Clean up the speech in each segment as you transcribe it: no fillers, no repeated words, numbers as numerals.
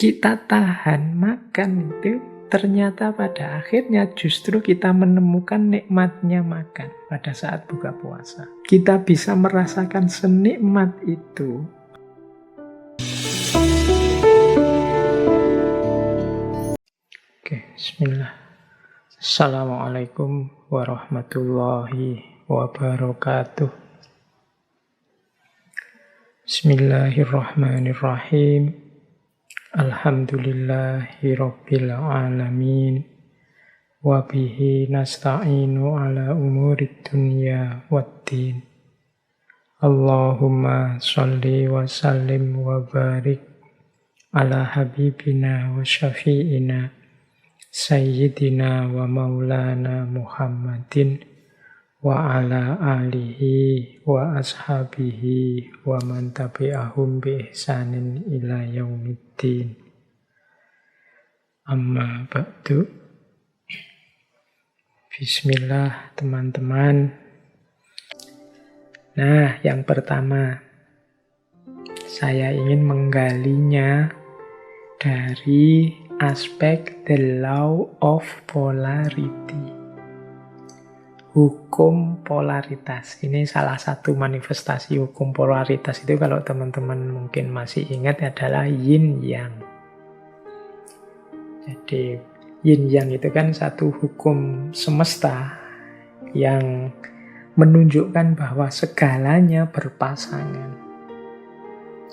kita tahan makan itu, ternyata pada akhirnya justru kita menemukan nikmatnya makan pada saat buka puasa. Kita bisa merasakan senikmat itu. Oke, bismillah. Assalamualaikum warahmatullahi wabarakatuh. Bismillahirrahmanirrahim. Alhamdulillahi rabbil alamin. Wabihi nasta'inu ala umurid dunya waddin. Allahumma sholli wa sallim wa barik ala habibina wa syafi'ina Sayyidina wa maulana Muhammadin wa ala alihi wa ashabihi wa man tabi'ahum bi ihsanin ila yaumiddin. Amma ba'du. Bismillah teman-teman. Nah, yang pertama saya ingin menggalinya dari aspek the law of polarity. Hukum polaritas. Ini salah satu manifestasi hukum polaritas itu, kalau teman-teman mungkin masih ingat, adalah yin yang. Jadi yin yang itu kan satu hukum semesta yang menunjukkan bahwa segalanya berpasangan.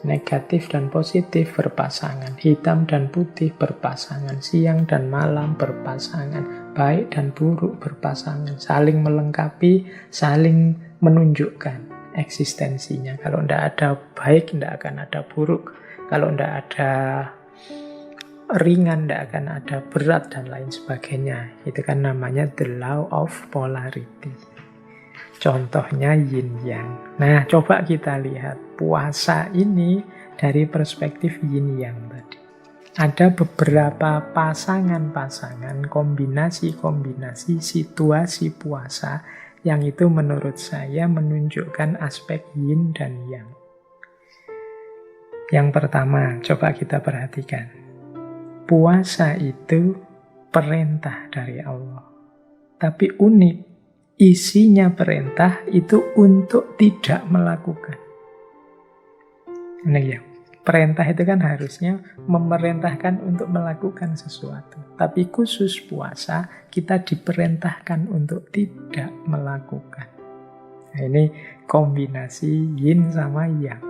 Negatif dan positif berpasangan, hitam dan putih berpasangan, siang dan malam berpasangan, baik dan buruk berpasangan, saling melengkapi, saling menunjukkan eksistensinya. Kalau tidak ada baik, tidak akan ada buruk. Kalau tidak ada ringan, tidak akan ada berat, dan lain sebagainya. Itu kan namanya the law of polarity. Contohnya yin yang. Nah, coba kita lihat puasa ini dari perspektif yin yang tadi. Ada beberapa pasangan-pasangan, kombinasi-kombinasi situasi puasa yang itu menurut saya menunjukkan aspek yin dan yang. Yang pertama, coba kita perhatikan. Puasa itu perintah dari Allah. Tapi unik, isinya perintah itu untuk tidak melakukan. Ini ya, perintah itu kan harusnya memerintahkan untuk melakukan sesuatu. Tapi khusus puasa, kita diperintahkan untuk tidak melakukan. Nah, ini kombinasi yin sama yang.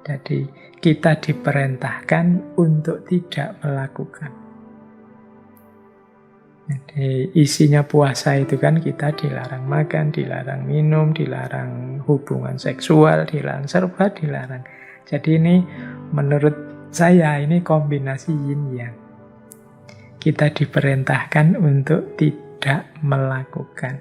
Jadi kita diperintahkan untuk tidak melakukan. Jadi isinya puasa itu kan kita dilarang makan, dilarang minum, dilarang hubungan seksual, dilarang serba dilarang. Jadi ini menurut saya ini kombinasi yin yang. Kita diperintahkan untuk tidak melakukan.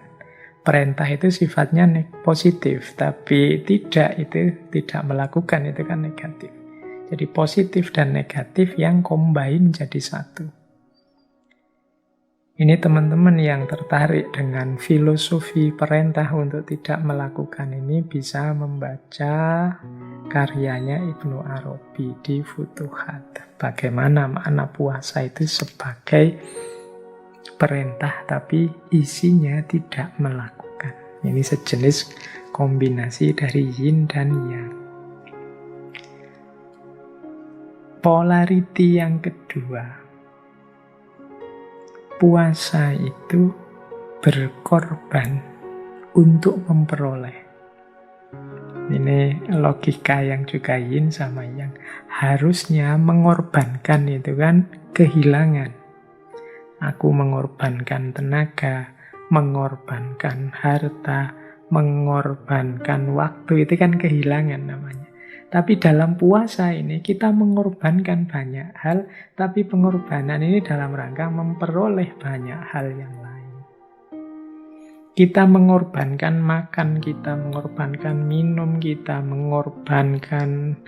Perintah itu sifatnya positif, tapi tidak itu tidak melakukan, itu kan negatif. Jadi positif dan negatif yang combine jadi satu. Ini teman-teman yang tertarik dengan filosofi perintah untuk tidak melakukan ini bisa membaca karyanya Ibnu Arabi di Futuhat. Bagaimana makna puasa itu sebagai perintah tapi isinya tidak melakukan. Ini sejenis kombinasi dari yin dan yang. Polarity yang kedua. Puasa itu berkorban untuk memperoleh. Ini logika yang juga yin sama yang. Harusnya mengorbankan itu kan kehilangan. Aku mengorbankan tenaga, mengorbankan harta, mengorbankan waktu, itu kan kehilangan namanya. Tapi dalam puasa ini kita mengorbankan banyak hal, tapi pengorbanan ini dalam rangka memperoleh banyak hal yang lain. Kita mengorbankan makan, kita mengorbankan minum, kita mengorbankan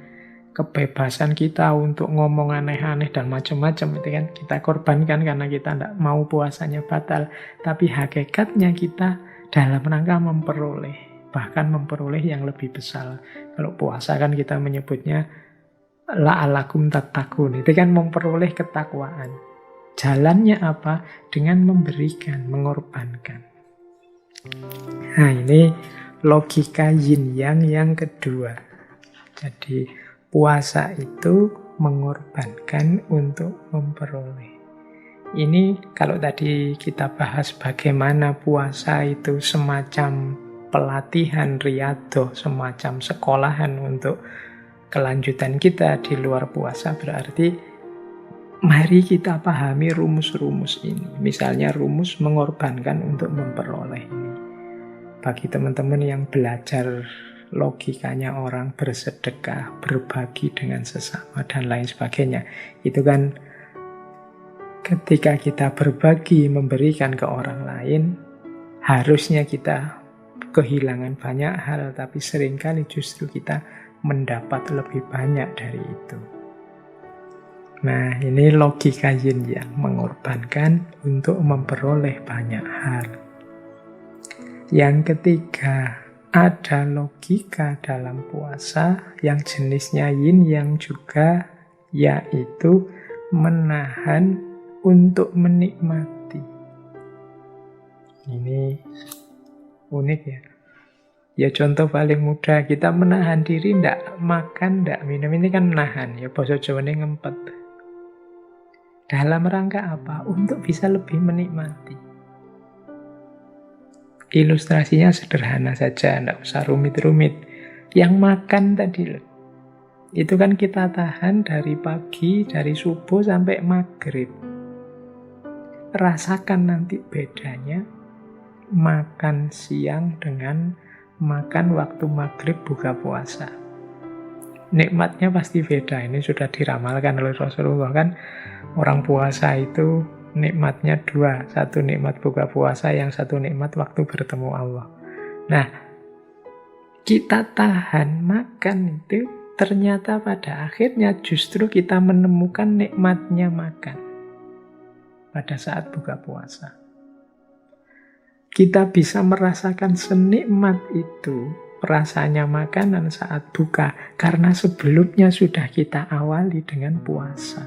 kebebasan kita untuk ngomong aneh-aneh dan macam-macam. Itu kan kita korbankan karena kita tidak mau puasanya batal. Tapi hakikatnya kita dalam rangka memperoleh, bahkan memperoleh yang lebih besar. Kalau puasa kan kita menyebutnya la'alakum tattaqun. Itu kan memperoleh ketakwaan. Jalannya apa? Dengan memberikan, mengorbankan. Nah, ini logika yin yang kedua. Jadi puasa itu mengorbankan untuk memperoleh. Ini kalau tadi kita bahas bagaimana puasa itu semacam pelatihan riyadhah, semacam sekolahan untuk kelanjutan kita di luar puasa, berarti mari kita pahami rumus-rumus ini. Misalnya rumus mengorbankan untuk memperoleh ini. Bagi teman-teman yang belajar logikanya orang bersedekah, berbagi dengan sesama, dan lain sebagainya. Itu kan ketika kita berbagi, memberikan ke orang lain, harusnya kita kehilangan banyak hal, tapi seringkali justru kita mendapat lebih banyak dari itu. Nah, ini logika yin yang mengorbankan untuk memperoleh banyak hal. Yang ketiga, ada logika dalam puasa yang jenisnya yin yang juga, yaitu menahan untuk menikmati. Ini unik ya. Ya contoh paling mudah, kita menahan diri ndak makan, ndak minum, ini kan menahan. Ya basa Jawane ngempet. Dalam rangka apa? Untuk bisa lebih menikmati. Ilustrasinya sederhana saja, ndak usah rumit-rumit. Yang makan tadi loh, itu kan kita tahan dari pagi, dari subuh sampai maghrib. Rasakan nanti bedanya makan siang dengan makan waktu maghrib buka puasa. Nikmatnya pasti beda. Ini sudah diramalkan oleh Rasulullah kan. Orang puasa itu nikmatnya dua. Satu nikmat buka puasa, yang satu nikmat waktu bertemu Allah. Nah, kita tahan makan itu, ternyata pada akhirnya justru kita menemukan nikmatnya makan pada saat buka puasa. Kita bisa merasakan senikmat itu rasanya makanan saat buka, karena sebelumnya sudah kita awali dengan puasa.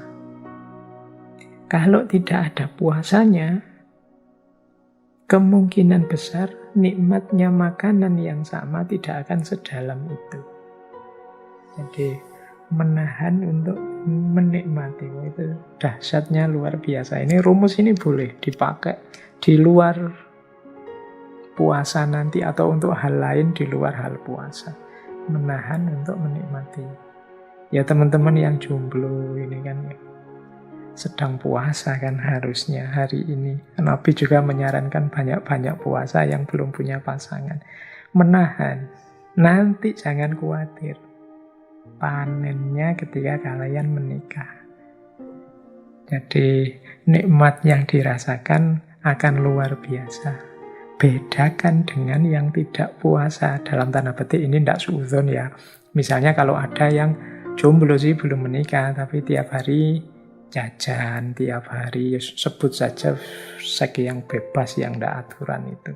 Kalau tidak ada puasanya, kemungkinan besar nikmatnya makanan yang sama tidak akan sedalam itu. Jadi menahan untuk menikmati, itu dahsyatnya luar biasa. Ini rumus ini boleh dipakai di luar puasa nanti atau untuk hal lain di luar hal puasa. Menahan untuk menikmati. Ya teman-teman yang jomblo ini kan sedang puasa kan harusnya hari ini. Nabi juga menyarankan banyak-banyak puasa yang belum punya pasangan. Menahan. Nanti jangan khawatir. Panennya ketika kalian menikah. Jadi nikmat yang dirasakan akan luar biasa. Bedakan dengan yang tidak puasa. Dalam tanda petik ini tidak suudzon ya. Misalnya kalau ada yang jomblo sih belum menikah, tapi tiap hari jajan, tiap hari sebut saja seks yang bebas, yang tidak aturan itu.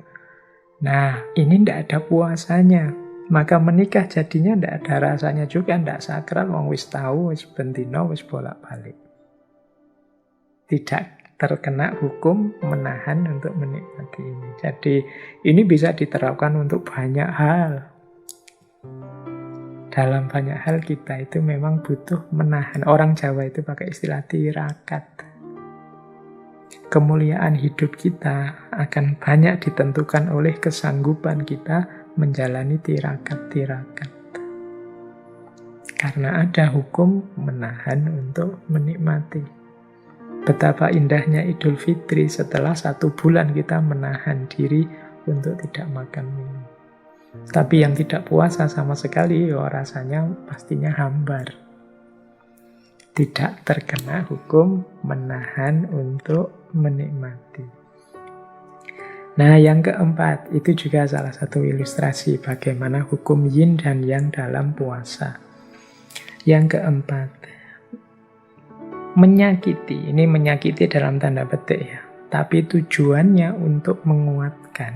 Nah, ini tidak ada puasanya. Maka menikah jadinya tidak ada rasanya juga, tidak sakral, wong wis tahu, wis bentino, wis bolak-balik. Tidak terkena hukum menahan untuk menikmati ini. Jadi ini bisa diterapkan untuk banyak hal. Dalam banyak hal kita itu memang butuh menahan. Orang Jawa itu pakai istilah tirakat. Kemuliaan hidup kita akan banyak ditentukan oleh kesanggupan kita menjalani tirakat-tirakat. Karena ada hukum menahan untuk menikmati. Betapa indahnya Idul Fitri, setelah 1 bulan kita menahan diri untuk tidak makan minum. Tapi yang tidak puasa sama sekali, rasanya pastinya hambar. Tidak terkena hukum menahan untuk menikmati. Nah, yang keempat, itu juga salah satu ilustrasi bagaimana hukum yin dan yang dalam puasa. Yang keempat, menyakiti. Ini menyakiti dalam tanda petik ya. Tapi tujuannya untuk menguatkan.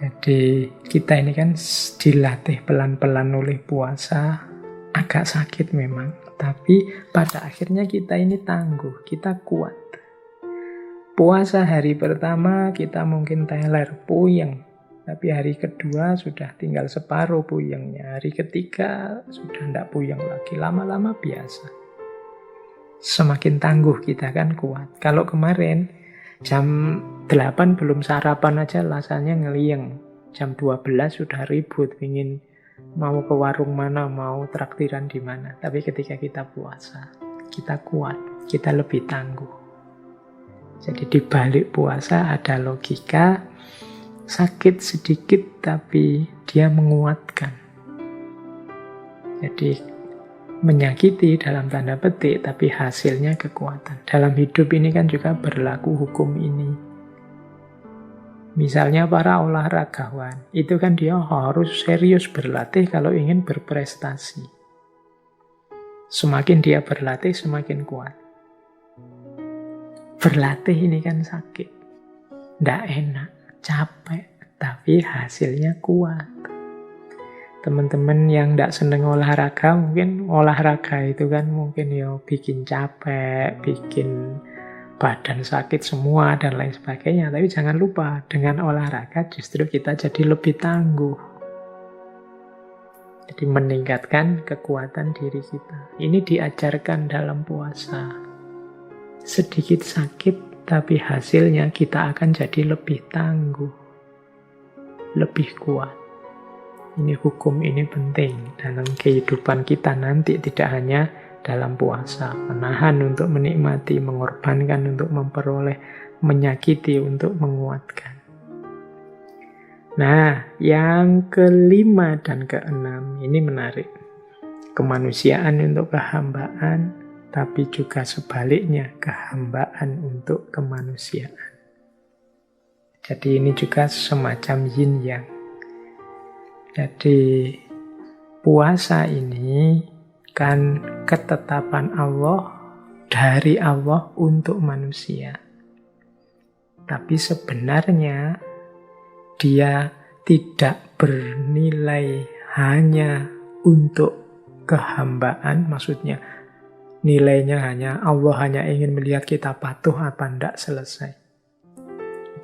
Jadi kita ini kan dilatih pelan-pelan oleh puasa, agak sakit memang. Tapi pada akhirnya kita ini tangguh, kita kuat. Puasa hari pertama kita mungkin teler, puyeng. Tapi hari kedua sudah tinggal separuh puyengnya. Hari ketiga sudah tidak puyeng lagi, lama-lama biasa. Semakin tangguh kita kan kuat. Kalau kemarin jam 8 belum sarapan aja rasanya ngelieng. Jam 12 sudah ribut, ingin mau ke warung mana, mau traktiran di mana. Tapi ketika kita puasa, kita kuat, kita lebih tangguh. Jadi di balik puasa ada logika, sakit sedikit tapi dia menguatkan. Jadi menyakiti dalam tanda petik, tapi hasilnya kekuatan. Dalam hidup ini kan juga berlaku hukum ini. Misalnya para olahragawan, itu kan dia harus serius berlatih kalau ingin berprestasi. Semakin dia berlatih, semakin kuat. Berlatih ini kan sakit, tidak enak, capek, tapi hasilnya kuat. Teman-teman yang tidak seneng olahraga, mungkin olahraga itu kan mungkin ya bikin capek, bikin badan sakit semua dan lain sebagainya. Tapi jangan lupa, dengan olahraga justru kita jadi lebih tangguh. Jadi meningkatkan kekuatan diri kita. Ini diajarkan dalam puasa. Sedikit sakit, tapi hasilnya kita akan jadi lebih tangguh, lebih kuat. Ini hukum ini penting dalam kehidupan kita nanti, tidak hanya dalam puasa. Menahan untuk menikmati, mengorbankan untuk memperoleh, menyakiti untuk menguatkan. Nah, yang kelima dan keenam ini menarik. Kemanusiaan untuk kehambaan, tapi juga sebaliknya, kehambaan untuk kemanusiaan. Jadi ini juga semacam yin yang. Jadi puasa ini kan ketetapan Allah, dari Allah untuk manusia. Tapi sebenarnya dia tidak bernilai hanya untuk kehambaan, maksudnya nilainya hanya Allah hanya ingin melihat kita patuh apa enggak, selesai.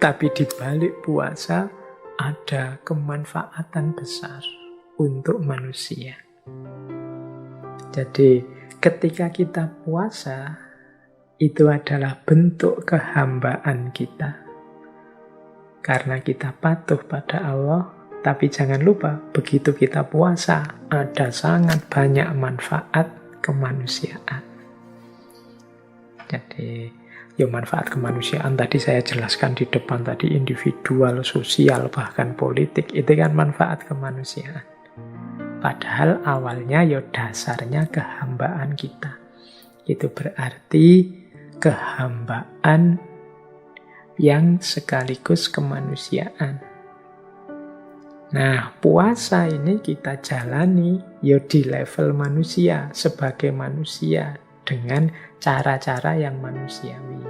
Tapi di balik puasa ada kemanfaatan besar untuk manusia. Jadi ketika kita puasa, itu adalah bentuk kehambaan kita. Karena kita patuh pada Allah, tapi jangan lupa begitu kita puasa, ada sangat banyak manfaat kemanusiaan. Jadi, ya manfaat kemanusiaan tadi saya jelaskan di depan tadi, individual, sosial, bahkan politik, itu kan manfaat kemanusiaan. Padahal awalnya ya dasarnya kehambaan kita. Itu berarti kehambaan yang sekaligus kemanusiaan. Nah, puasa ini kita jalani ya di level manusia, sebagai manusia, dengan cara-cara yang manusiawi.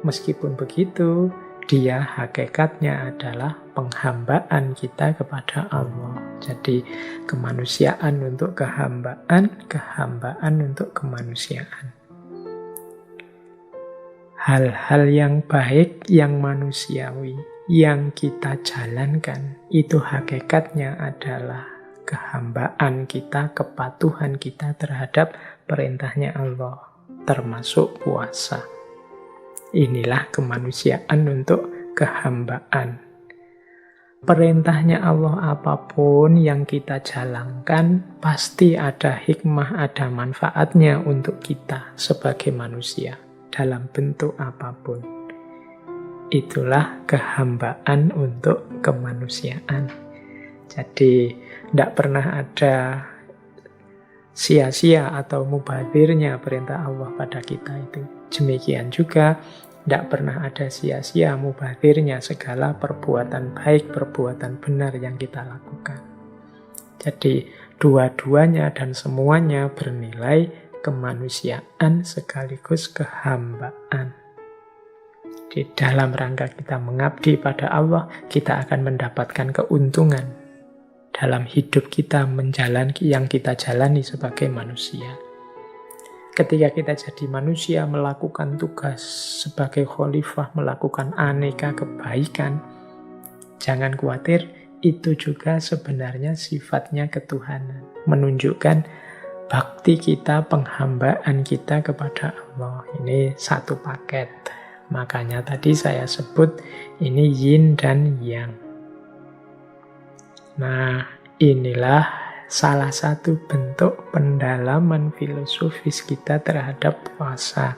Meskipun begitu, dia hakikatnya adalah penghambaan kita kepada Allah. Jadi, kemanusiaan untuk kehambaan, kehambaan untuk kemanusiaan. Hal-hal yang baik, yang manusiawi, yang kita jalankan, itu hakikatnya adalah kehambaan kita, kepatuhan kita terhadap perintahnya Allah, termasuk puasa. Inilah kemanusiaan untuk kehambaan. Perintahnya Allah apapun yang kita jalankan, pasti ada hikmah, ada manfaatnya untuk kita sebagai manusia, dalam bentuk apapun. Itulah kehambaan untuk kemanusiaan. Jadi, tidak pernah ada sia-sia atau mubadzirnya perintah Allah pada kita itu. Demikian juga, tidak pernah ada sia-sia mubadzirnya segala perbuatan baik, perbuatan benar yang kita lakukan. Jadi, dua-duanya dan semuanya bernilai kemanusiaan sekaligus kehambaan. Di dalam rangka kita mengabdi pada Allah, kita akan mendapatkan keuntungan dalam hidup kita menjalani yang kita jalani sebagai manusia. Ketika kita jadi manusia, melakukan tugas sebagai khalifah, melakukan aneka kebaikan, jangan khawatir, itu juga sebenarnya sifatnya ketuhanan. Menunjukkan bakti kita, penghambaan kita kepada Allah. Ini satu paket. Makanya tadi saya sebut ini yin dan yang. Nah, inilah salah satu bentuk pendalaman filosofis kita terhadap puasa.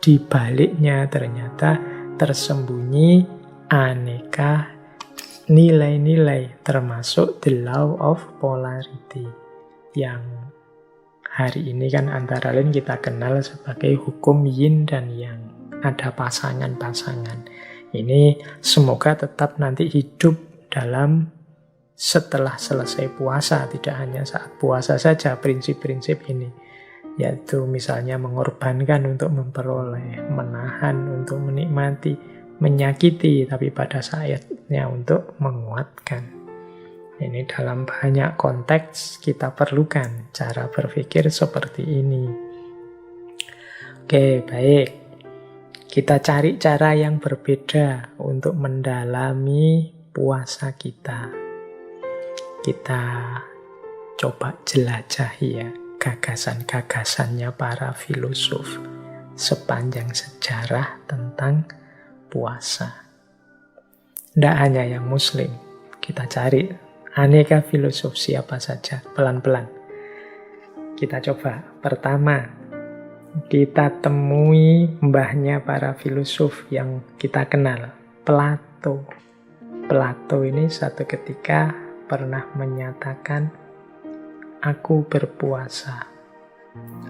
Di baliknya ternyata tersembunyi aneka nilai-nilai, termasuk the law of polarity, yang hari ini kan antara lain kita kenal sebagai hukum yin dan yang. Ada pasangan-pasangan. Ini semoga tetap nanti hidup dalam setelah selesai puasa, tidak hanya saat puasa saja prinsip-prinsip ini. Yaitu misalnya mengorbankan untuk memperoleh, menahan untuk menikmati, menyakiti, tapi pada saatnya untuk menguatkan. Ini dalam banyak konteks kita perlukan cara berpikir seperti ini. Oke, baik. Kita cari cara yang berbeda untuk mendalami puasa kita. Kita coba jelajahi ya gagasan-gagasannya para filosof sepanjang sejarah tentang puasa. Tidak hanya yang muslim, kita cari aneka filosof siapa saja, pelan-pelan. Kita coba, pertama, kita temui mbahnya para filosof yang kita kenal, Plato. Plato ini satu ketika pernah menyatakan, aku berpuasa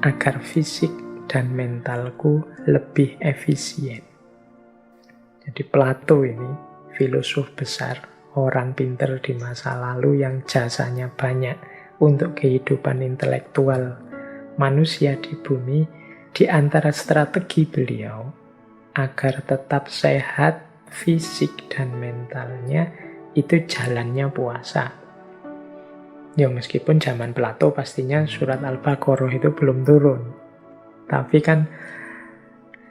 agar fisik dan mentalku lebih efisien. Jadi Plato ini filosof besar, orang pinter di masa lalu yang jasanya banyak untuk kehidupan intelektual manusia di bumi. Di antara strategi beliau agar tetap sehat fisik dan mentalnya, itu jalannya puasa. Ya meskipun zaman Plato pastinya surat Al-Baqarah itu belum turun. Tapi kan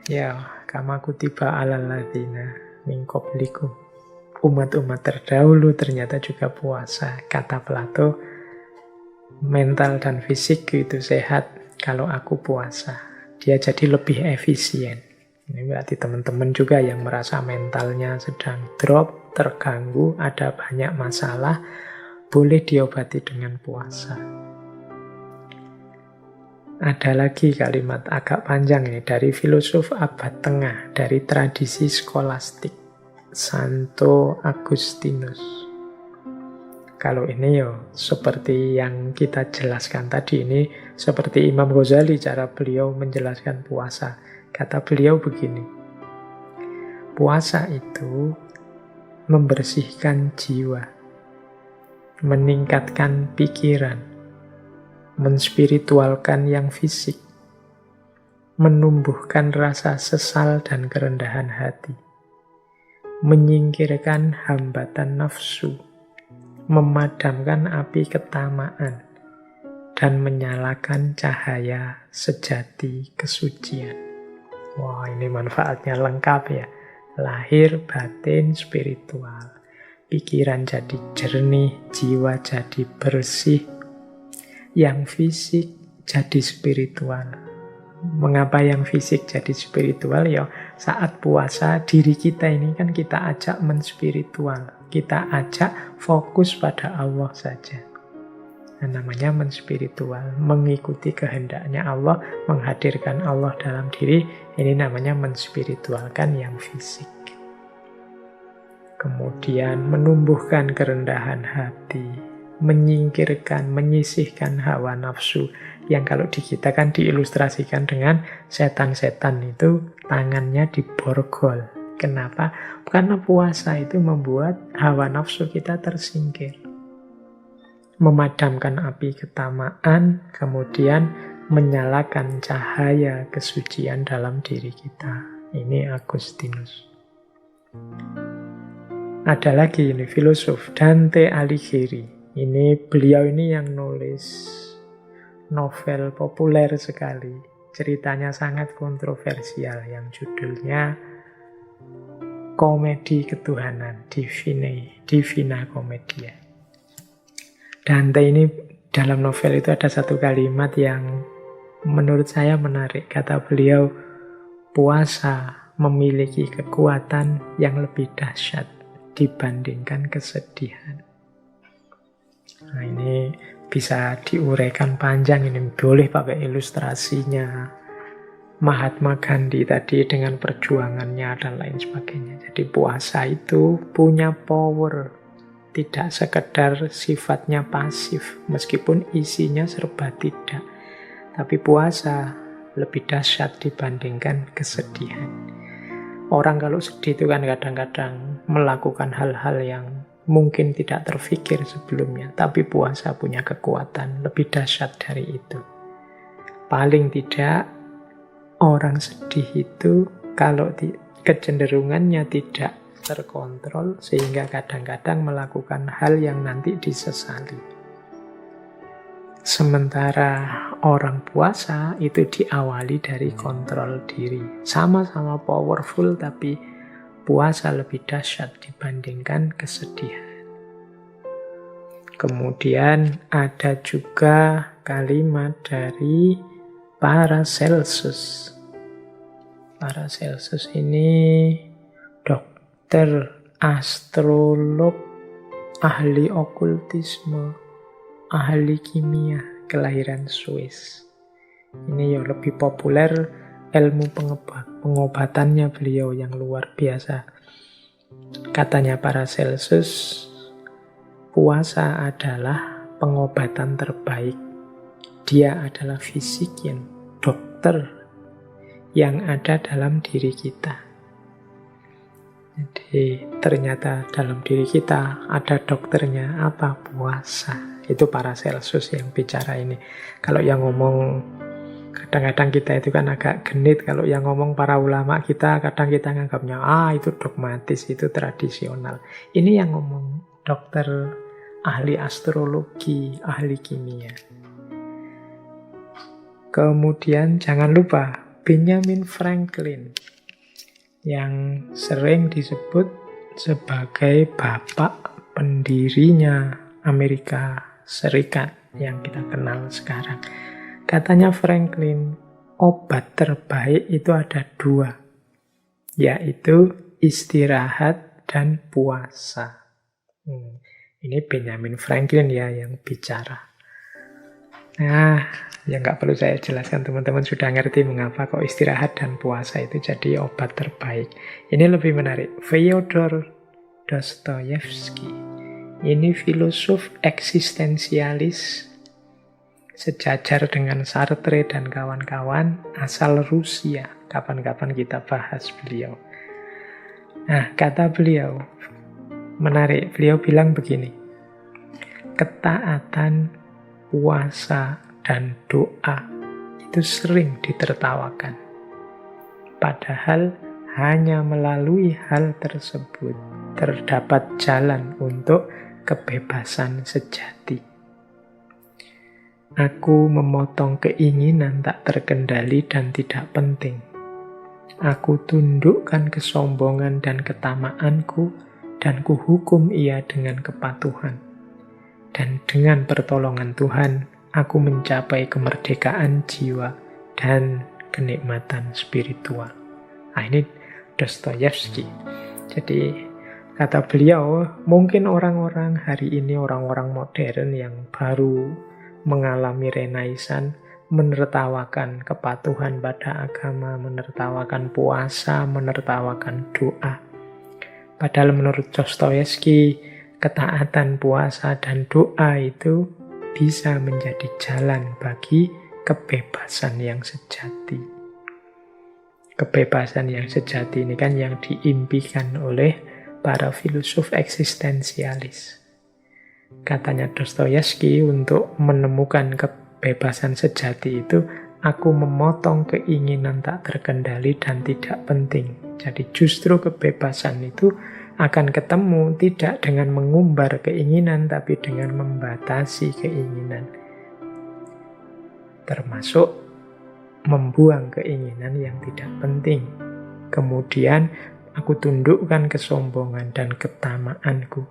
ya kama kutiba alal ladzina min qablikum, umat-umat terdahulu ternyata juga puasa. Kata Plato, mental dan fisik itu sehat kalau aku puasa. Dia jadi lebih efisien. Ini berarti teman-teman juga yang merasa mentalnya sedang drop, terganggu, ada banyak masalah, boleh diobati dengan puasa. Ada lagi kalimat agak panjang ini dari filosof abad tengah, dari tradisi skolastik, Santo Agustinus. Kalau ini seperti yang kita jelaskan tadi, ini seperti Imam Ghazali cara beliau menjelaskan puasa. Kata beliau begini, puasa itu membersihkan jiwa, meningkatkan pikiran, menspiritualkan yang fisik, menumbuhkan rasa sesal dan kerendahan hati, menyingkirkan hambatan nafsu, memadamkan api ketamaan, dan menyalakan cahaya sejati kesucian. Wah, ini manfaatnya lengkap ya. Lahir, batin, spiritual. Pikiran jadi jernih, jiwa jadi bersih. Yang fisik jadi spiritual. Mengapa yang fisik jadi spiritual? Ya, saat puasa diri kita ini kan kita ajak menspiritual. Kita ajak fokus pada Allah saja. Nah, namanya menspiritual, mengikuti kehendaknya Allah, menghadirkan Allah dalam diri, ini namanya menspiritualkan yang fisik. Kemudian menumbuhkan kerendahan hati, menyingkirkan, menyisihkan hawa nafsu, yang kalau di kita kan diilustrasikan dengan setan-setan itu tangannya diborgol. Kenapa? Karena puasa itu membuat hawa nafsu kita tersingkir. Memadamkan api ketamaan, kemudian menyalakan cahaya kesucian dalam diri kita. Ini Agustinus. Ada lagi ini filosof Dante Alighieri. Beliau ini yang nulis novel populer sekali. Ceritanya sangat kontroversial yang judulnya Komedi Ketuhanan, Divina Commedia. Dante ini dalam novel itu ada satu kalimat yang menurut saya menarik. Kata beliau, puasa memiliki kekuatan yang lebih dahsyat dibandingkan kesedihan. Nah, ini bisa diuraikan panjang, ini boleh pakai ilustrasinya Mahatma Gandhi tadi dengan perjuangannya dan lain sebagainya. Jadi puasa itu punya power, tidak sekedar sifatnya pasif, meskipun isinya serba tidak. Tapi puasa lebih dahsyat dibandingkan kesedihan. Orang kalau sedih itu kan kadang-kadang melakukan hal-hal yang mungkin tidak terfikir sebelumnya. Tapi puasa punya kekuatan lebih dahsyat dari itu. Paling tidak orang sedih itu kalau kecenderungannya tidak terkontrol sehingga kadang-kadang melakukan hal yang nanti disesali. Sementara orang puasa itu diawali dari kontrol diri. Sama-sama powerful tapi puasa lebih dahsyat dibandingkan kesedihan. Kemudian ada juga kalimat dari Paracelsus. Paracelsus ini dokter, astrolog, ahli okultisme, ahli kimia, kelahiran Swiss. Ini yang lebih populer, ilmu pengobatannya beliau yang luar biasa. Katanya Paracelsus, puasa adalah pengobatan terbaik. Dia adalah fisikian, dokter yang ada dalam diri kita. Jadi ternyata dalam diri kita ada dokternya, apa? Puasa. Itu Paracelsus yang bicara ini. Kalau yang ngomong, kadang-kadang kita itu kan agak genit. Kalau yang ngomong para ulama kita, kadang kita nganggapnya, itu dogmatis, itu tradisional. Ini yang ngomong dokter, ahli astrologi, ahli kimia. Kemudian jangan lupa Benjamin Franklin, yang sering disebut sebagai bapak pendirinya Amerika Serikat yang kita kenal sekarang. Katanya Franklin, obat terbaik itu ada 2, yaitu istirahat dan puasa. Ini Benjamin Franklin ya yang bicara. Nah, ya nggak perlu saya jelaskan, teman-teman sudah ngerti mengapa kok istirahat dan puasa itu jadi obat terbaik. Ini lebih menarik. Fyodor Dostoyevsky. Ini filosof eksistensialis sejajar dengan Sartre dan kawan-kawan, asal Rusia. Kapan-kapan kita bahas beliau. Nah, kata beliau menarik. Beliau bilang begini, ketaatan, puasa, dan doa itu sering ditertawakan. Padahal hanya melalui hal tersebut terdapat jalan untuk kebebasan sejati. Aku memotong keinginan tak terkendali dan tidak penting. Aku tundukkan kesombongan dan ketamaanku, dan kuhukum ia dengan kepatuhan. Dan dengan pertolongan Tuhan, aku mencapai kemerdekaan jiwa dan kenikmatan spiritual. Nah, ini Dostoyevsky. Jadi kata beliau, mungkin orang-orang hari ini, orang-orang modern yang baru mengalami renaisan, menertawakan kepatuhan pada agama, menertawakan puasa, menertawakan doa. Padahal menurut Dostoyevsky, ketaatan, puasa, dan doa itu bisa menjadi jalan bagi kebebasan yang sejati. Kebebasan yang sejati ini kan yang diimpikan oleh para filosof eksistensialis. Katanya Dostoyevsky, untuk menemukan kebebasan sejati itu Aku memotong keinginan tak terkendali dan tidak penting. Jadi justru kebebasan itu akan ketemu tidak dengan mengumbar keinginan, tapi dengan membatasi keinginan. Termasuk membuang keinginan yang tidak penting. Kemudian aku tundukkan kesombongan dan ketamaanku.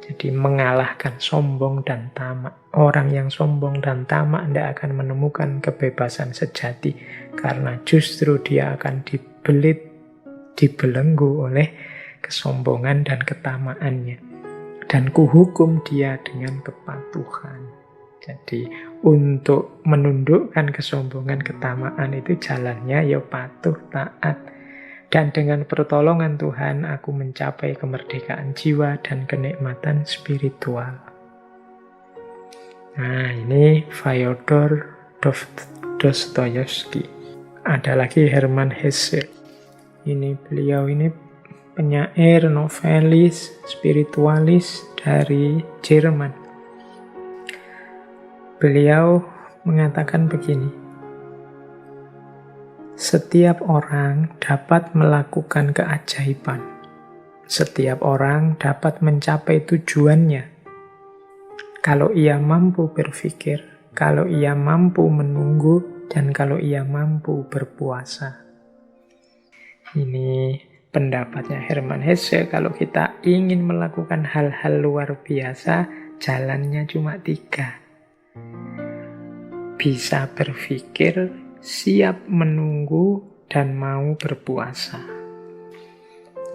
Jadi mengalahkan sombong dan tamak. Orang yang sombong dan tamak tidak akan menemukan kebebasan sejati. Karena justru dia akan dibelit, dibelenggu oleh kesombongan dan ketamaannya. Dan kuhukum dia dengan kepatuhan. Jadi untuk menundukkan kesombongan, ketamaan itu jalannya ya patuh, taat. Dan dengan pertolongan Tuhan, aku mencapai kemerdekaan jiwa dan kenikmatan spiritual. Nah, ini Fyodor Dostoyevsky. Ada lagi Hermann Hesse. Beliau ini penyair, novelis, spiritualis dari Jerman. Beliau mengatakan begini. Setiap orang dapat melakukan keajaiban. Setiap orang dapat mencapai tujuannya. Kalau ia mampu berpikir, kalau ia mampu menunggu, dan kalau ia mampu berpuasa. Ini pendapatnya Hermann Hesse. Kalau kita ingin melakukan hal-hal luar biasa, jalannya cuma 3. Bisa berpikir, siap menunggu, dan mau berpuasa.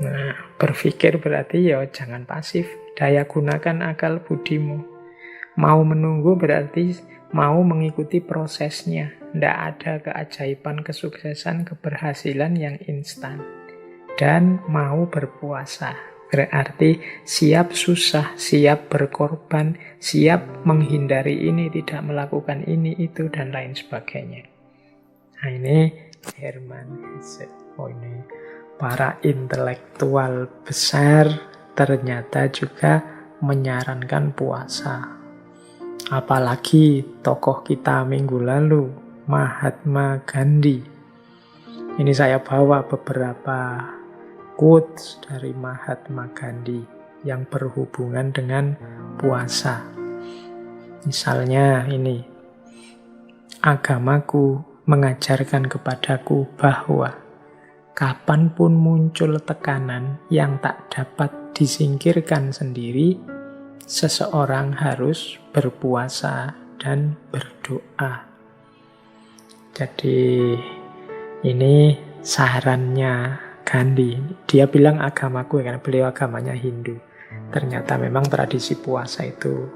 Nah, berpikir berarti ya jangan pasif. Daya gunakan akal budimu. Mau menunggu berarti mau mengikuti prosesnya. Tidak ada keajaiban, kesuksesan, keberhasilan yang instan. Dan mau berpuasa. Berarti siap susah, siap berkorban, siap menghindari ini, tidak melakukan ini, itu, dan lain sebagainya. Nah, ini Hermann Hesse. Ini para intelektual besar ternyata juga menyarankan puasa. Apalagi tokoh kita minggu lalu, Mahatma Gandhi. Ini saya bawa beberapa quotes dari Mahatma Gandhi yang berhubungan dengan puasa. Misalnya ini, agamaku mengajarkan kepadaku bahwa kapanpun muncul tekanan yang tak dapat disingkirkan sendiri, seseorang harus berpuasa dan berdoa. Jadi ini sarannya Gandhi. Dia bilang agamaku, karena beliau agamanya Hindu. Ternyata memang tradisi puasa itu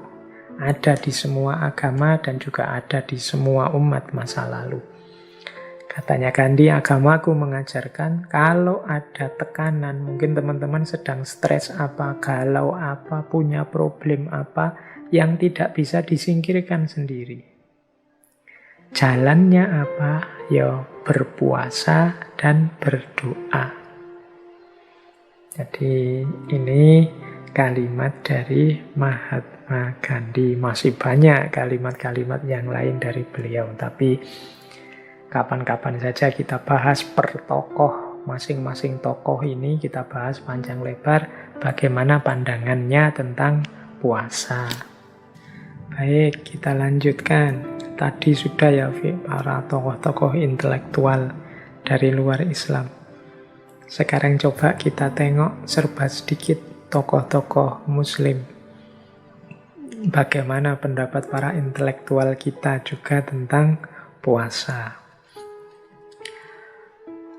ada di semua agama dan juga ada di semua umat masa lalu. Katanya Gandhi, agamaku mengajarkan kalau ada tekanan, mungkin teman-teman sedang stres apa, galau apa, punya problem apa yang tidak bisa disingkirkan sendiri. Jalannya apa? Ya berpuasa dan berdoa. Jadi ini kalimat dari Mahatma Gandhi. Masih banyak kalimat-kalimat yang lain dari beliau, tapi kapan-kapan saja kita bahas per tokoh, masing-masing tokoh ini kita bahas panjang lebar bagaimana pandangannya tentang puasa. Baik, kita lanjutkan. Tadi sudah ya para tokoh-tokoh intelektual dari luar Islam. Sekarang coba kita tengok serba sedikit tokoh-tokoh Muslim. Bagaimana pendapat para intelektual kita juga tentang puasa.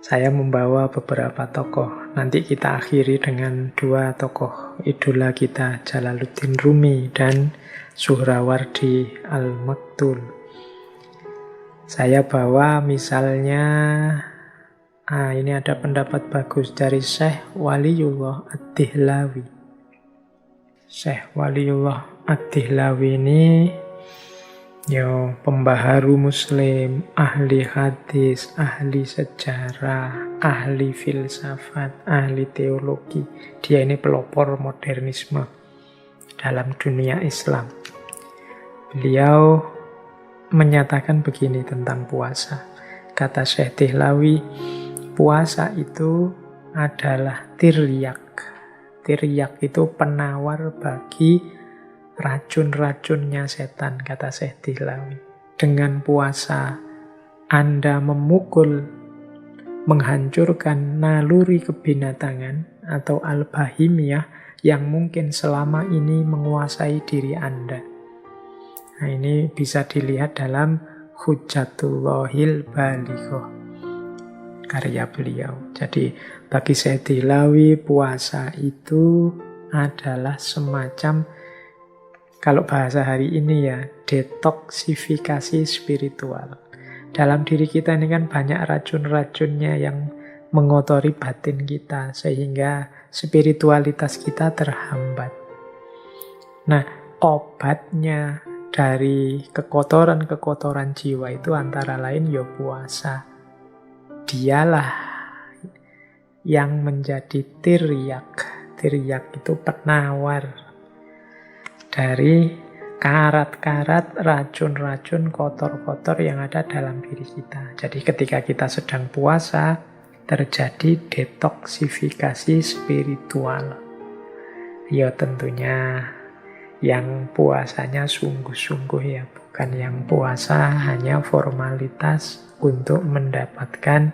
Saya membawa beberapa tokoh. Nanti kita akhiri dengan 2 tokoh idola kita, Jalaluddin Rumi dan Suhrawardi Al-Maktul. Saya bawa misalnya, ini ada pendapat bagus dari Syekh Waliullah Ad-Dihlawi. Syekh Waliullah Ad-Dihlawi ini pembaharu Muslim, ahli hadis, ahli sejarah, ahli filsafat, ahli teologi. Dia ini pelopor modernisme dalam dunia Islam. Beliau menyatakan begini tentang puasa. Kata Syekh Dehlawi, puasa itu adalah tiryak. Tiryak itu penawar bagi racun-racunnya setan, kata Syekh Dehlawi. Dengan puasa, Anda memukul, menghancurkan naluri kebinatangan atau al-bahimiyah yang mungkin selama ini menguasai diri Anda. Nah, ini bisa dilihat dalam Hujjatullahil Balighah, karya beliau. Jadi bagi Syekh Dehlawi, puasa itu adalah semacam, kalau bahasa hari ini ya, detoksifikasi spiritual. Dalam diri kita ini kan banyak racun-racunnya yang mengotori batin kita, sehingga spiritualitas kita terhambat. Nah, obatnya dari kekotoran-kekotoran jiwa itu antara lain ya puasa. Dialah yang menjadi tiryak. Tiryak itu penawar dari karat-karat racun-racun kotor-kotor yang ada dalam diri kita. Jadi ketika kita sedang puasa, terjadi detoksifikasi spiritual. Ya tentunya yang puasanya sungguh-sungguh ya, bukan yang puasa hanya formalitas untuk mendapatkan,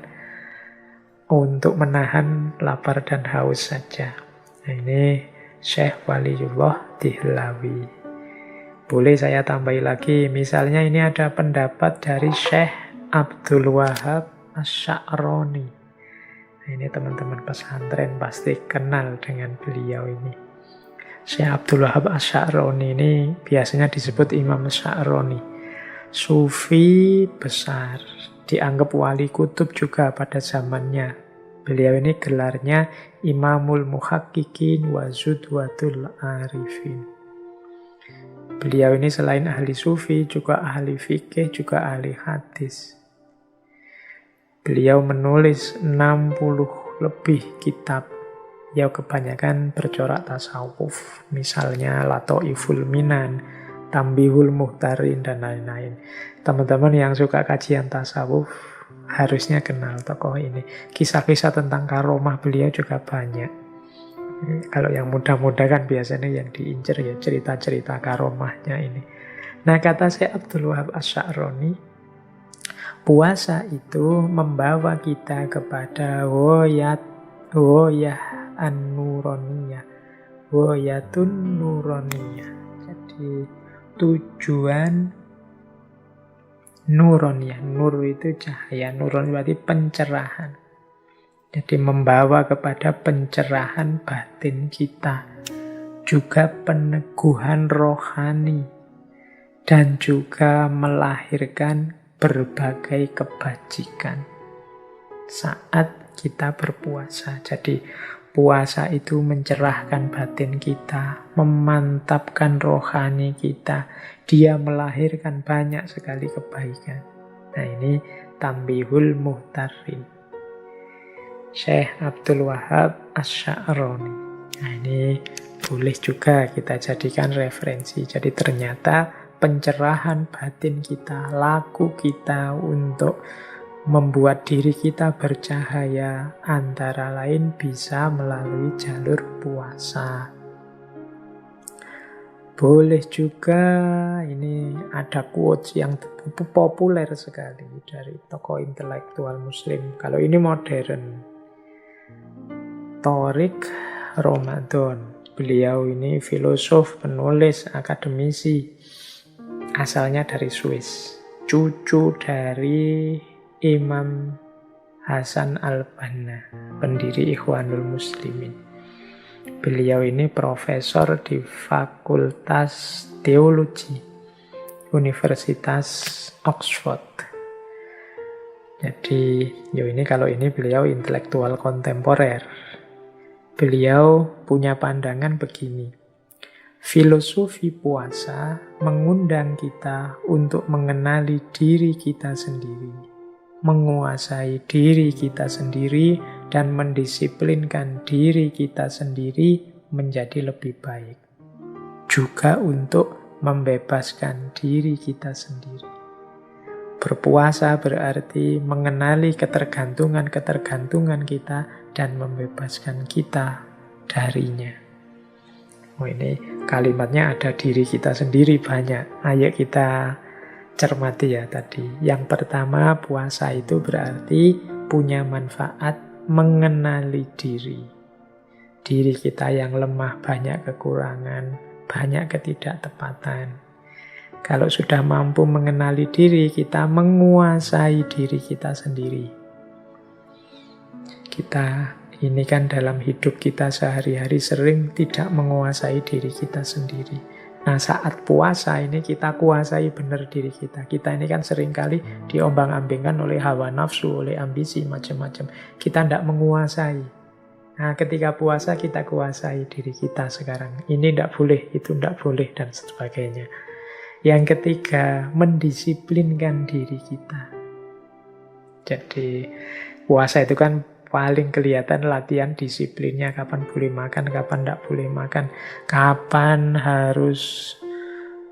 untuk menahan lapar dan haus saja. Nah, ini Syekh Waliullah Dehlawi. Boleh saya tambahi lagi, misalnya ini ada pendapat dari Syekh Abdul Wahab Asy-Sya'rani. Nah, ini teman-teman pesantren pasti kenal dengan beliau ini. Syekh Abdul Wahab Asy-Sya'rani ini biasanya disebut Imam Sya'rani. Sufi besar, dianggap wali kutub juga pada zamannya. Beliau ini gelarnya Imamul Muhaqqiqin wa Zudwatul Arifin. Beliau ini selain ahli sufi, juga ahli fikih, juga ahli hadis. Beliau menulis 60 lebih kitab. Ya kebanyakan bercorak tasawuf, misalnya Lataiful Minan, Tambihul Muhtarin, dan lain-lain. Teman-teman yang suka kajian tasawuf harusnya kenal tokoh ini. Kisah-kisah tentang karomah beliau juga banyak. Kalau yang muda-muda kan biasanya yang diincer ya cerita-cerita karomahnya ini. Nah, kata Syekh Abdul Wahab Asy-Sya'rani, puasa itu membawa kita kepada woyah an-nuroniyah, woyatun nuroniyah. Jadi tujuan nuroniyah, nur itu cahaya, nuron berarti pencerahan. Jadi membawa kepada pencerahan batin kita, juga peneguhan rohani, dan juga melahirkan berbagai kebajikan saat kita berpuasa. Jadi puasa itu mencerahkan batin kita, memantapkan rohani kita. Dia melahirkan banyak sekali kebaikan. Nah, ini Tambihul Muhtarin, Syekh Abdul Wahab Asy-Sya'rani. Nah, ini boleh juga kita jadikan referensi. Jadi ternyata pencerahan batin kita, laku kita untuk membuat diri kita bercahaya antara lain bisa melalui jalur puasa. Boleh juga, ini ada quotes yang populer sekali dari tokoh intelektual muslim. Kalau ini modern, Thorik Ramadan. Beliau ini filosof, penulis, akademisi, asalnya dari Swiss, cucu dari Imam Hasan al-Banna, pendiri Ikhwanul Muslimin. Beliau ini profesor di Fakultas Teologi Universitas Oxford. Jadi, kalau ini beliau intelektual kontemporer. Beliau punya pandangan begini. Filosofi puasa mengundang kita untuk mengenali diri kita sendiri, menguasai diri kita sendiri, dan mendisiplinkan diri kita sendiri menjadi lebih baik. Juga untuk membebaskan diri kita sendiri. Berpuasa berarti mengenali ketergantungan-ketergantungan kita dan membebaskan kita darinya. Oh, ini kalimatnya ada diri kita sendiri banyak. Ayo kita cermati ya tadi. Yang pertama, puasa itu berarti punya manfaat mengenali diri. Diri kita yang lemah, banyak kekurangan, banyak ketidaktepatan. Kalau sudah mampu mengenali diri, kita menguasai diri kita sendiri. Kita ini kan dalam hidup kita sehari-hari sering tidak menguasai diri kita sendiri. Nah, saat puasa ini kita kuasai benar diri kita. Kita ini kan seringkali diombang-ambingkan oleh hawa nafsu, oleh ambisi, macam-macam. Kita tidak menguasai. Nah, ketika puasa kita kuasai diri kita sekarang. Ini tidak boleh, itu tidak boleh, dan sebagainya. Yang ketiga, mendisiplinkan diri kita. Jadi, puasa itu kan paling kelihatan latihan disiplinnya. Kapan boleh makan, kapan tidak boleh makan. Kapan harus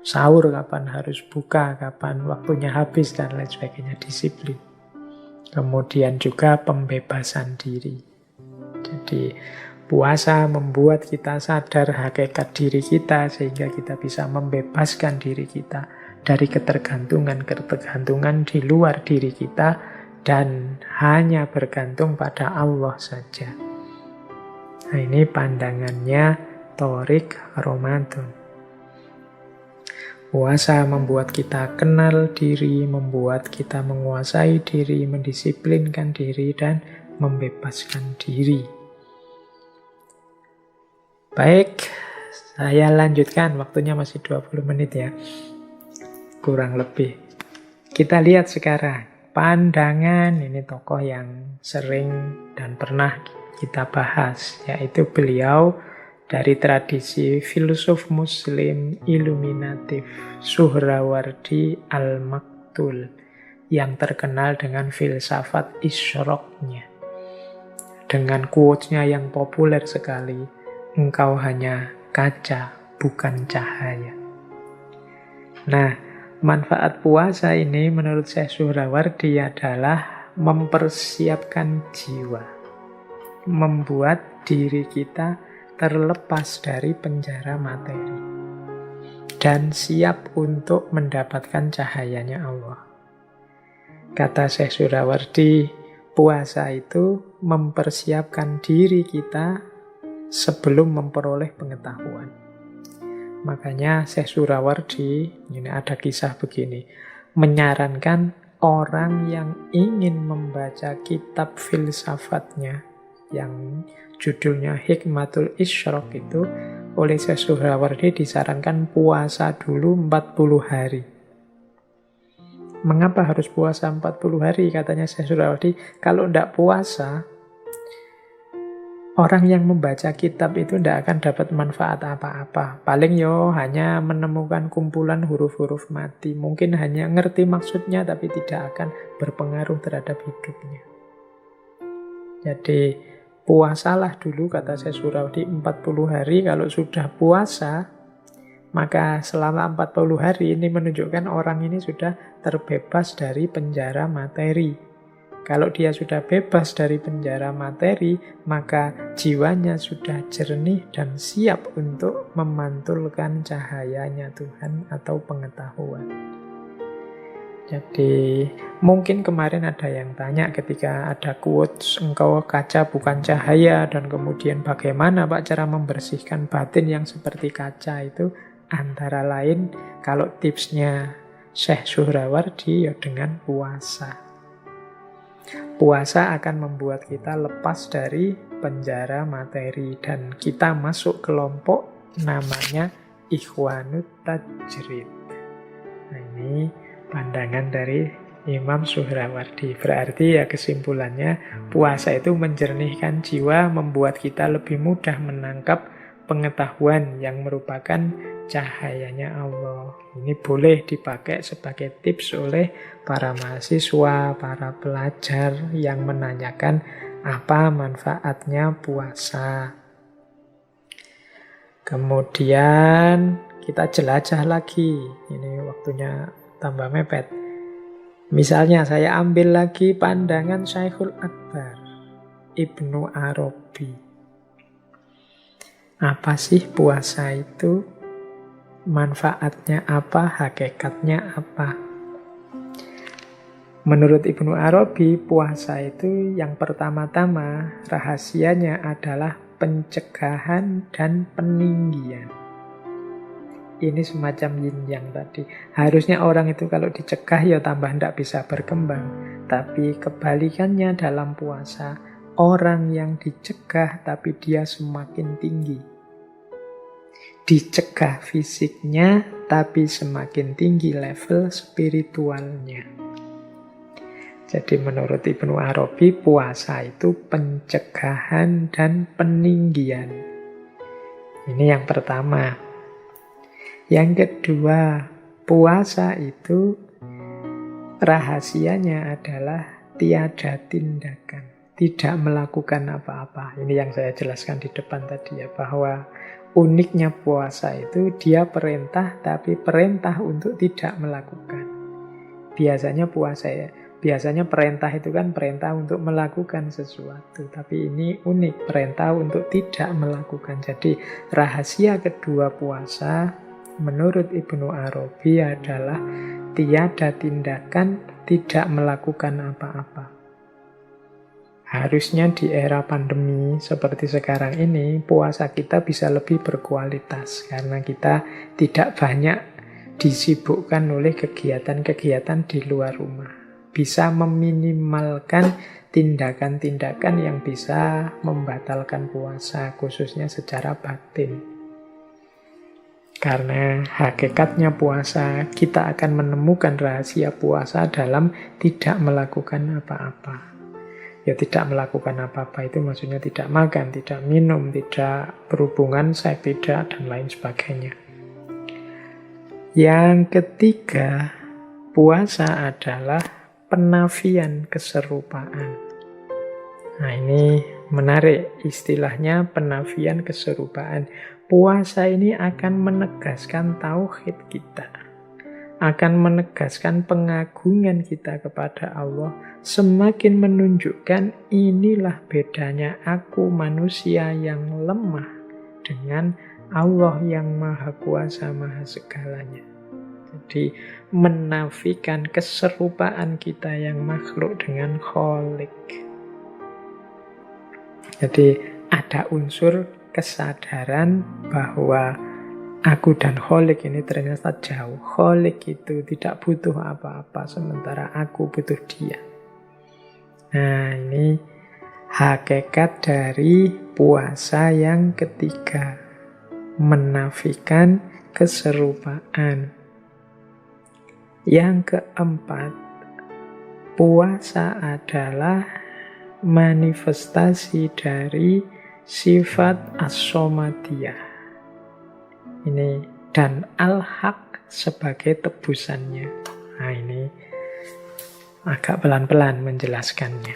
sahur, kapan harus buka, kapan waktunya habis, dan lain sebagainya. Disiplin. Kemudian juga pembebasan diri. Jadi puasa membuat kita sadar hakikat diri kita sehingga kita bisa membebaskan diri kita dari ketergantungan-ketergantungan di luar diri kita dan hanya bergantung pada Allah saja. Nah, ini pandangannya Thoriq Ramadan. Puasa membuat kita kenal diri, membuat kita menguasai diri, mendisiplinkan diri, dan membebaskan diri. Baik, saya lanjutkan. Waktunya masih 20 menit ya. Kurang lebih. Kita lihat sekarang. Pandangan, ini tokoh yang sering dan pernah kita bahas. Yaitu beliau dari tradisi filsuf muslim iluminatif Suhrawardi Al-Maktul. Yang terkenal dengan filsafat Isyraqnya. Dengan quotes-nya yang populer sekali, engkau hanya kaca, bukan cahaya. Nah, manfaat puasa ini menurut Syekh Suhrawardi adalah mempersiapkan jiwa. Membuat diri kita terlepas dari penjara materi. Dan siap untuk mendapatkan cahayanya Allah. Kata Syekh Suhrawardi, puasa itu mempersiapkan diri kita sebelum memperoleh pengetahuan. Makanya Syekh Suhrawardi, ini ada kisah begini, menyarankan orang yang ingin membaca kitab filsafatnya yang judulnya Hikmatul Isyraq itu, oleh Syekh Suhrawardi disarankan puasa dulu 40 hari. Mengapa harus puasa 40 hari? Katanya Syekh Suhrawardi, kalau tidak puasa, orang yang membaca kitab itu tidak akan dapat manfaat apa-apa. Paling hanya menemukan kumpulan huruf-huruf mati. Mungkin hanya ngerti maksudnya, tapi tidak akan berpengaruh terhadap hidupnya. Jadi, puasalah dulu, kata Syekh Suhrawardi, 40 hari. Kalau sudah puasa, maka selama 40 hari ini menunjukkan orang ini sudah terbebas dari penjara materi. Kalau dia sudah bebas dari penjara materi, maka jiwanya sudah jernih dan siap untuk memantulkan cahayanya Tuhan atau pengetahuan. Jadi mungkin kemarin ada yang tanya ketika ada quotes, engkau kaca bukan cahaya, dan kemudian bagaimana Pak cara membersihkan batin yang seperti kaca itu. Antara lain, kalau tipsnya Syekh Suhrawardi ya dengan puasa. Puasa akan membuat kita lepas dari penjara materi dan kita masuk kelompok namanya Ikhwanut Tajrid. Nah, ini pandangan dari Imam Suhrawardi. Berarti ya kesimpulannya, puasa itu menjernihkan jiwa, membuat kita lebih mudah menangkap pengetahuan yang merupakan cahayanya Allah. Ini boleh dipakai sebagai tips oleh para mahasiswa, para pelajar yang menanyakan apa manfaatnya puasa. Kemudian kita jelajah lagi. Ini waktunya tambah mepet. Misalnya saya ambil lagi pandangan Syekhul Akbar, Ibnu Arabi. Apa sih puasa itu? Manfaatnya apa? Hakikatnya apa? Menurut Ibnu Arabi, puasa itu yang pertama-tama rahasianya adalah pencegahan dan peninggian. Ini semacam yin yang tadi. Harusnya orang itu kalau dicegah ya tambah tidak bisa berkembang. Tapi kebalikannya dalam puasa, orang yang dicegah tapi dia semakin tinggi. Dicegah fisiknya tapi semakin tinggi level spiritualnya. Jadi menurut Ibnu Arabi, puasa itu pencegahan dan peninggian. Ini yang pertama. Yang kedua, puasa itu rahasianya adalah tiada tindakan, tidak melakukan apa-apa. Ini yang saya jelaskan di depan tadi ya, bahwa uniknya puasa itu dia perintah, tapi perintah untuk tidak melakukan. Biasanya perintah itu kan perintah untuk melakukan sesuatu, tapi ini unik, perintah untuk tidak melakukan. Jadi rahasia kedua puasa menurut Ibnu Arabi adalah tiada tindakan, tidak melakukan apa-apa. Harusnya di era pandemi seperti sekarang ini, puasa kita bisa lebih berkualitas karena kita tidak banyak disibukkan oleh kegiatan-kegiatan di luar rumah. Bisa meminimalkan tindakan-tindakan yang bisa membatalkan puasa, khususnya secara batin. Karena hakikatnya puasa, kita akan menemukan rahasia puasa dalam tidak melakukan apa-apa. Ya tidak melakukan apa-apa itu maksudnya tidak makan, tidak minum, tidak berhubungan seks, tidak, dan lain sebagainya. Yang ketiga, puasa adalah penafian keserupaan. Nah ini menarik istilahnya penafian keserupaan. Puasa ini akan menegaskan tauhid kita, akan menegaskan pengagungan kita kepada Allah, semakin menunjukkan inilah bedanya aku manusia yang lemah dengan Allah yang maha kuasa, maha segalanya. Jadi menafikan keserupaan kita yang makhluk dengan Khalik. Jadi ada unsur kesadaran bahwa aku dan Khalik ini ternyata jauh. Khalik itu tidak butuh apa-apa, sementara aku butuh dia. Nah ini hakikat dari puasa yang ketiga, menafikan keserupaan. Yang keempat, puasa adalah manifestasi dari sifat as-somadiyah. Ini dan al-haq sebagai tebusannya. Nah ini agak pelan-pelan menjelaskannya.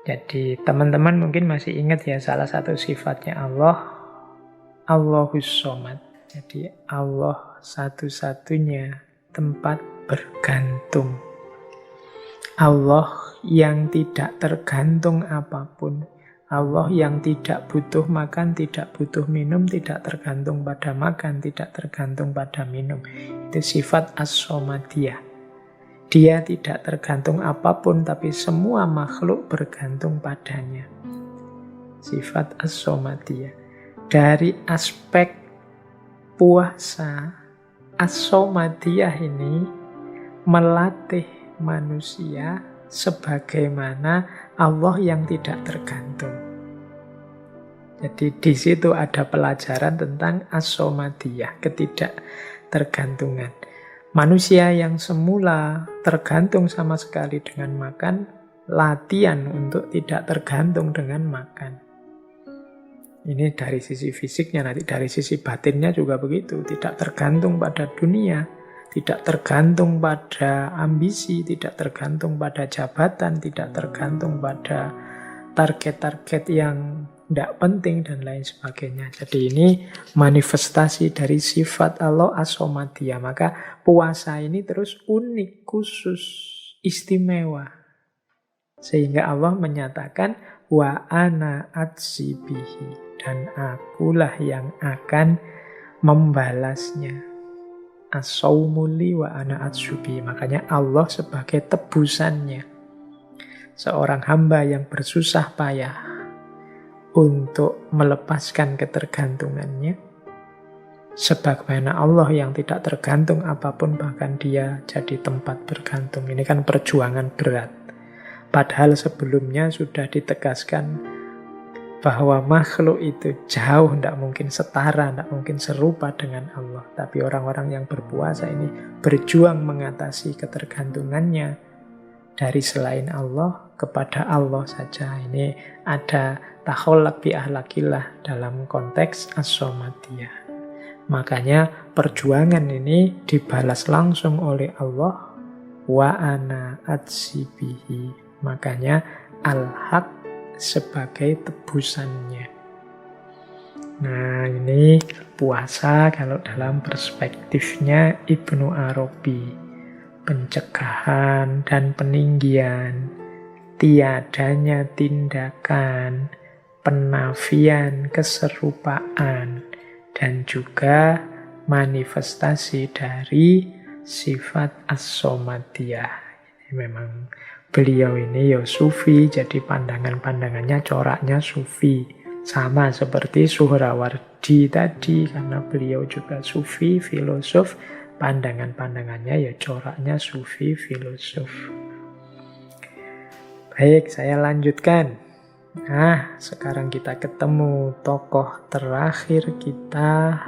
Jadi teman-teman mungkin masih ingat ya salah satu sifatnya Allah, Allahus Somad. Jadi Allah satu-satunya tempat bergantung. Allah yang tidak tergantung apapun. Allah yang tidak butuh makan, tidak butuh minum, tidak tergantung pada makan, tidak tergantung pada minum. Itu sifat as-somadiyah. Dia tidak tergantung apapun, tapi semua makhluk bergantung padanya. Sifat as-somadiyah. Dari aspek puasa, as-somadiyah ini melatih manusia sebagaimana Allah yang tidak tergantung. Jadi di situ ada pelajaran tentang as-somadiyah, ketidaktergantungan. Manusia yang semula tergantung sama sekali dengan makan, latihan untuk tidak tergantung dengan makan. Ini dari sisi fisiknya, nanti dari sisi batinnya juga begitu. Tidak tergantung pada dunia, tidak tergantung pada ambisi, tidak tergantung pada jabatan, tidak tergantung pada target-target yang tidak penting dan lain sebagainya. Jadi ini manifestasi dari sifat Allah as-somadiyah. Maka puasa ini terus unik, khusus, istimewa. Sehingga Allah menyatakan wa ana atsibihi, dan akulah yang akan membalasnya. As-saumuli wa ana atsubi. Makanya Allah sebagai tebusannya. Seorang hamba yang bersusah payah untuk melepaskan ketergantungannya, sebagaimana Allah yang tidak tergantung apapun, bahkan dia jadi tempat bergantung. Ini kan perjuangan berat. Padahal sebelumnya sudah ditegaskan bahwa makhluk itu jauh, tidak mungkin setara, tidak mungkin serupa dengan Allah. Tapi orang-orang yang berpuasa ini berjuang mengatasi ketergantungannya dari selain Allah kepada Allah saja. Ini ada takholak bi ahlakillah dalam konteks as-somadiyah. Makanya perjuangan ini dibalas langsung oleh Allah, wa ana atsibihi. Makanya al-haq sebagai tebusannya. Nah, ini puasa kalau dalam perspektifnya Ibnu Arabi. Pencegahan dan peninggian, tiadanya tindakan, penafian keserupaan, dan juga manifestasi dari sifat as-somadiyah. Memang beliau ini ya sufi, jadi pandangan-pandangannya coraknya sufi. Sama seperti Suhrawardi tadi, karena beliau juga sufi, filosof, pandangan-pandangannya ya coraknya sufi, filosof. Baik, saya lanjutkan. Nah, sekarang kita ketemu tokoh terakhir kita,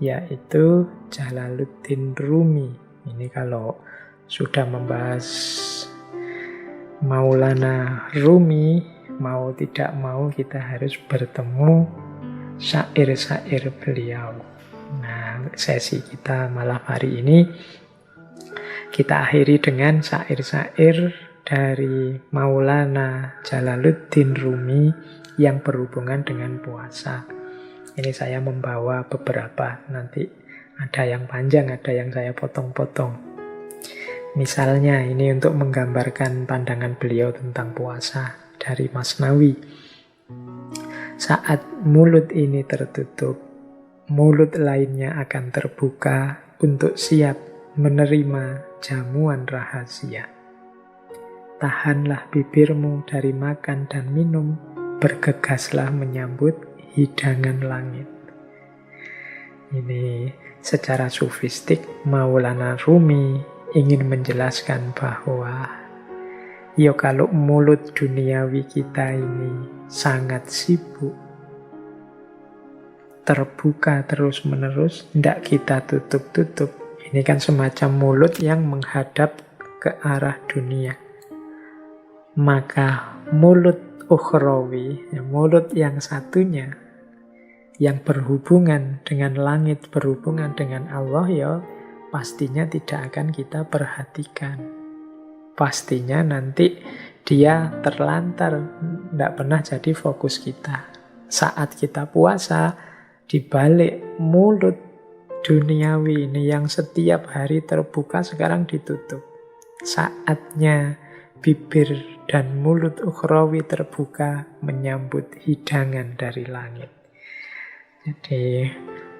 yaitu Jalaluddin Rumi. Ini kalau sudah membahas Maulana Rumi, mau tidak mau kita harus bertemu syair-syair beliau. Nah, sesi kita malam hari ini kita akhiri dengan syair-syair dari Maulana Jalaluddin Rumi yang berhubungan dengan puasa. Ini saya membawa beberapa, nanti ada yang panjang, ada yang saya potong-potong. Misalnya ini untuk menggambarkan pandangan beliau tentang puasa dari Masnawi. Saat mulut ini tertutup, mulut lainnya akan terbuka untuk siap menerima jamuan rahasia. Tahanlah bibirmu dari makan dan minum, bergegaslah menyambut hidangan langit. Ini secara sufistik Maulana Rumi ingin menjelaskan bahwa ya kalau mulut duniawi kita ini sangat sibuk, terbuka terus-menerus, tidak kita tutup-tutup. Ini kan semacam mulut yang menghadap ke arah dunia. Maka mulut ukhrawi, mulut yang satunya, yang berhubungan dengan langit, berhubungan dengan Allah, ya pastinya tidak akan kita perhatikan. Pastinya nanti dia terlantar, tidak pernah jadi fokus kita. Saat kita puasa, di balik mulut duniawi ini yang setiap hari terbuka, sekarang ditutup. Saatnya bibir dan mulut ukhrawi terbuka menyambut hidangan dari langit. Jadi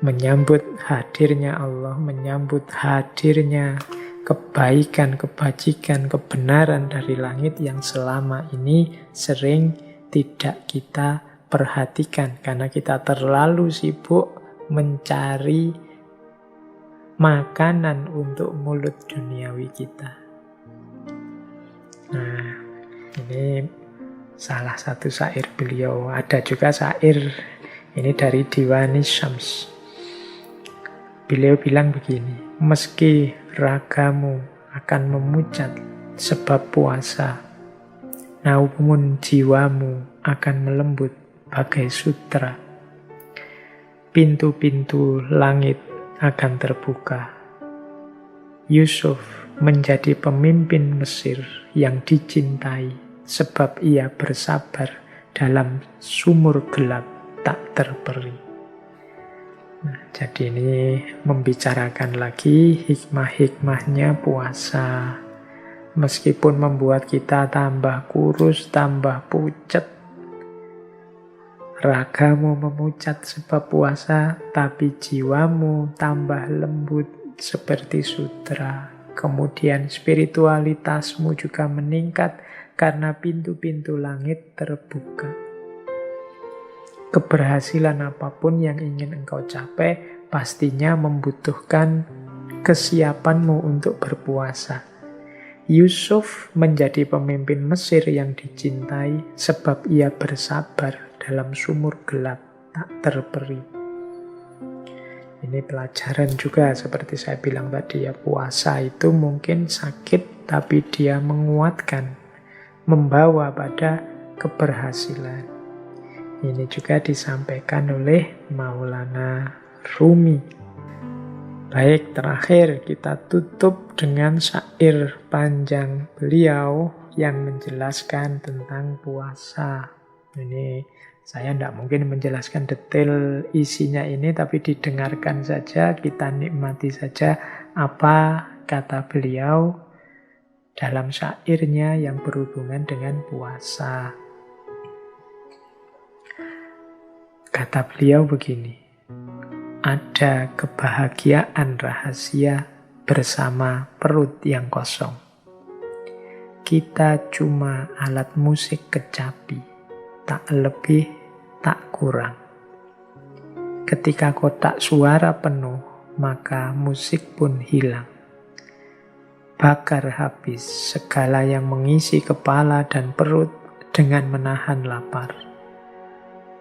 menyambut hadirnya Allah, menyambut hadirnya kebaikan, kebajikan, kebenaran dari langit yang selama ini sering tidak kita perhatikan karena kita terlalu sibuk mencari makanan untuk mulut duniawi kita. Nah, ini salah satu syair beliau. Ada juga syair ini dari Diwani Syams. Beliau bilang begini, meski ragamu akan memucat sebab puasa, namun jiwamu akan melembut bagai sutra. Pintu-pintu langit akan terbuka. Yusuf menjadi pemimpin Mesir yang dicintai sebab ia bersabar dalam sumur gelap tak terperi. Nah, jadi ini membicarakan lagi hikmah-hikmahnya puasa. Meskipun membuat kita tambah kurus, tambah pucet, ragamu memucat sebab puasa, tapi jiwamu tambah lembut seperti sutra. Kemudian spiritualitasmu juga meningkat karena pintu-pintu langit terbuka. Keberhasilan apapun yang ingin engkau capai pastinya membutuhkan kesiapanmu untuk berpuasa. Yusuf menjadi pemimpin Mesir yang dicintai sebab ia bersabar dalam sumur gelap tak terperi. Ini pelajaran juga seperti saya bilang tadi ya, puasa itu mungkin sakit tapi dia menguatkan, membawa pada keberhasilan. Ini juga disampaikan oleh Maulana Rumi. Baik, terakhir kita tutup dengan syair panjang beliau yang menjelaskan tentang puasa. Ini saya tidak mungkin menjelaskan detail isinya ini, tapi didengarkan saja, kita nikmati saja apa kata beliau dalam syairnya yang berhubungan dengan puasa. Kata beliau begini, ada kebahagiaan rahasia bersama perut yang kosong. Kita cuma alat musik kecapi, tak lebih, tak kurang. Ketika kotak suara penuh, maka musik pun hilang. Bakar habis segala yang mengisi kepala dan perut dengan menahan lapar.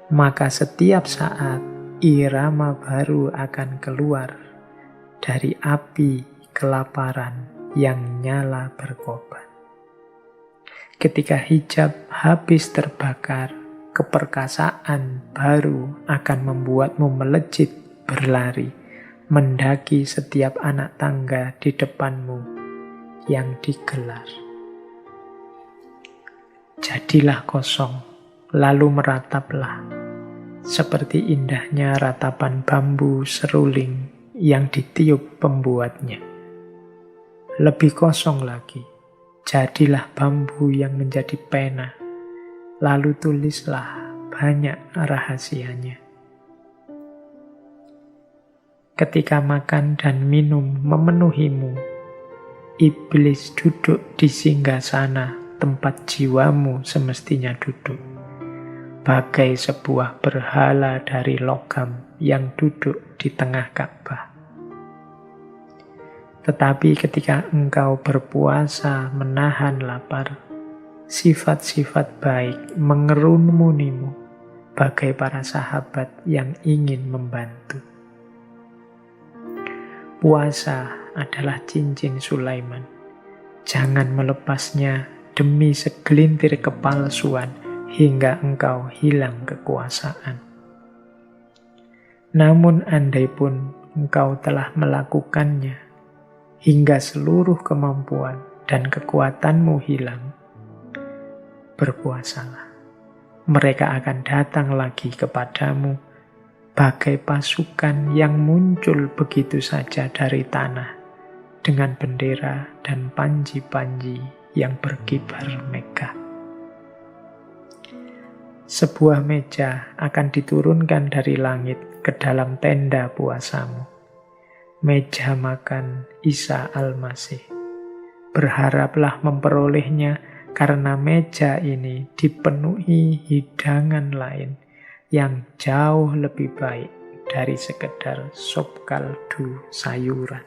Maka setiap saat irama baru akan keluar dari api kelaparan yang nyala berkobar. Ketika hijab habis terbakar, keperkasaan baru akan membuatmu melejit berlari, mendaki setiap anak tangga di depanmu yang digelar. Jadilah kosong, lalu merataplah. Seperti indahnya ratapan bambu seruling yang ditiup pembuatnya. Lebih kosong lagi, jadilah bambu yang menjadi pena, lalu tulislah banyak rahasianya. Ketika makan dan minum memenuhimu, iblis duduk di singgasana tempat jiwamu semestinya duduk. Bagai sebuah berhala dari logam yang duduk di tengah Ka'bah. Tetapi ketika engkau berpuasa menahan lapar, sifat-sifat baik mengerumunimu bagai para sahabat yang ingin membantu. Puasa adalah cincin Sulaiman. Jangan melepasnya demi segelintir kepalsuan hingga engkau hilang kekuasaan. Namun andai pun engkau telah melakukannya, hingga seluruh kemampuan dan kekuatanmu hilang, berpuasalah. Mereka akan datang lagi kepadamu, bagai pasukan yang muncul begitu saja dari tanah, dengan bendera dan panji-panji yang berkibar megah. Sebuah meja akan diturunkan dari langit ke dalam tenda puasamu. Meja makan Isa Al-Masih. Berharaplah memperolehnya karena meja ini dipenuhi hidangan lain yang jauh lebih baik dari sekedar sop kaldu sayuran.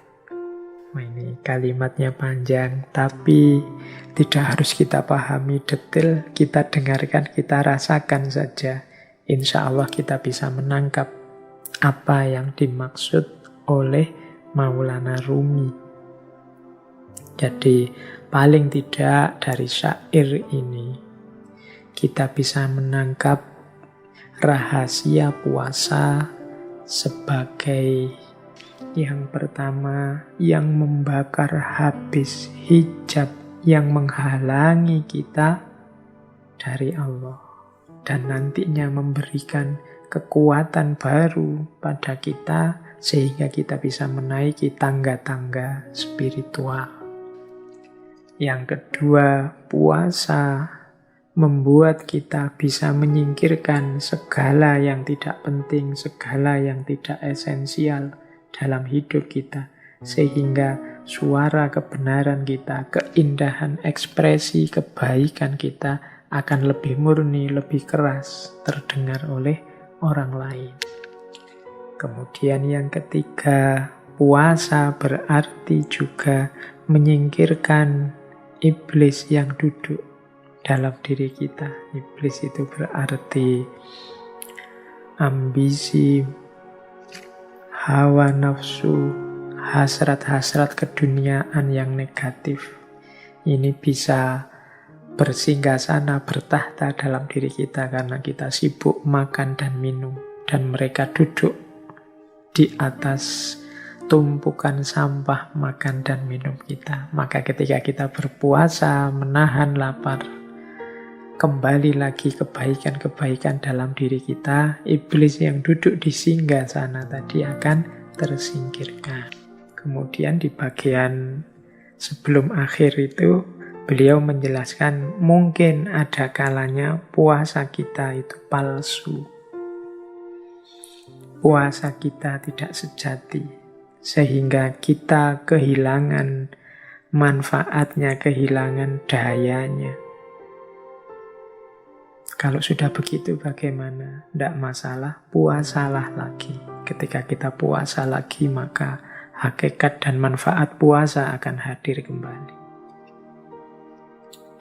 Nah, ini kalimatnya panjang, tapi tidak harus kita pahami detail, kita dengarkan, kita rasakan saja. Insya Allah kita bisa menangkap apa yang dimaksud oleh Maulana Rumi. Jadi paling tidak dari syair ini kita bisa menangkap rahasia puasa sebagai yang pertama, yang membakar habis hijab yang menghalangi kita dari Allah. Dan nantinya memberikan kekuatan baru pada kita sehingga kita bisa menaiki tangga-tangga spiritual. Yang kedua, puasa membuat kita bisa menyingkirkan segala yang tidak penting, segala yang tidak esensial dalam hidup kita. Sehingga suara kebenaran kita, keindahan ekspresi kebaikan kita akan lebih murni, lebih keras terdengar oleh orang lain. Kemudian yang ketiga, puasa berarti juga menyingkirkan iblis yang duduk dalam diri kita. Iblis itu berarti ambisi, hawa nafsu, hasrat-hasrat keduniaan yang negatif. Ini bisa bersinggah sana, bertahta dalam diri kita karena kita sibuk makan dan minum. Dan mereka duduk di atas tumpukan sampah makan dan minum kita. Maka ketika kita berpuasa, menahan lapar, kembali lagi kebaikan-kebaikan dalam diri kita, iblis yang duduk di singgah sana tadi akan tersingkirkan. Kemudian di bagian sebelum akhir itu, beliau menjelaskan mungkin ada kalanya puasa kita itu palsu. Puasa kita tidak sejati, sehingga kita kehilangan manfaatnya, kehilangan dayanya. Kalau sudah begitu bagaimana? Tidak masalah, puasalah lagi. Ketika kita puasa lagi, maka hakikat dan manfaat puasa akan hadir kembali.